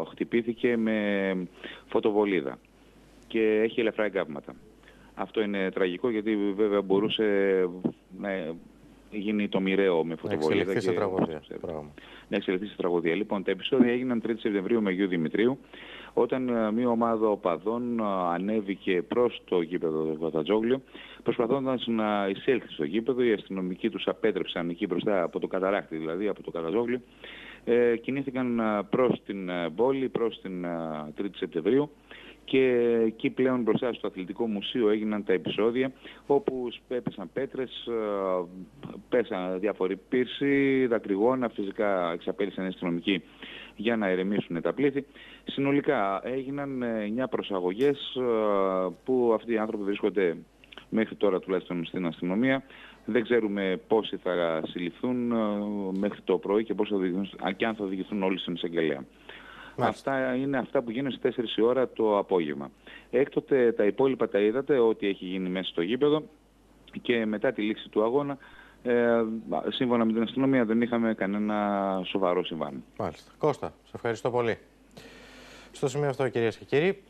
χτυπήθηκε με φωτοβολίδα και έχει ελαφρά εγκάβματα. Αυτό είναι τραγικό, γιατί βέβαια μπορούσε να γίνει το μοιραίο με φωτοβολίδα. Να εξελιχθεί σε τραγωδία. Να εξελιχθεί σε τραγωδία. Λοιπόν, τα επεισόδια έγιναν 3η Σεπτεμβρίου με Αγίου Δημητρίου, όταν μια ομάδα οπαδών ανέβηκε προς το γήπεδο του Καφτατζόγλιο, προσπαθώντας να εισέλθει στο γήπεδο. Οι αστυνομικοί τους απέτρεψαν εκεί μπροστά από το καταράκτη, δηλαδή από το Καφτατζόγλιο. Κινήθηκαν προς την πόλη, προς την 3η Σεπτεμβρίου, και εκεί πλέον μπροστά στο Αθλητικό Μουσείο έγιναν τα επεισόδια, όπου έπεσαν πέτρες, πέσαν διάφοροι πύρσοι, δακρυγόνα, φυσικά εξαπέλυσαν οι αστυνομικοί για να ηρεμήσουν τα πλήθη. Συνολικά έγιναν 9 προσαγωγές, που αυτοί οι άνθρωποι βρίσκονται μέχρι τώρα τουλάχιστον στην αστυνομία. Δεν ξέρουμε πόσοι θα συλληφθούν μέχρι το πρωί και αν θα οδηγηθούν όλοι στην εισαγγελέα. Αυτά είναι αυτά που γίνουν στις 4 η ώρα το απόγευμα. Έκτοτε τα υπόλοιπα τα είδατε, ό,τι έχει γίνει μέσα στο γήπεδο, και μετά τη λήξη του αγώνα, σύμφωνα με την αστυνομία, δεν είχαμε κανένα σοβαρό συμβάν. Μάλιστα. Κώστα, σε ευχαριστώ πολύ. Στο σημείο αυτό, κυρίες και κύριοι,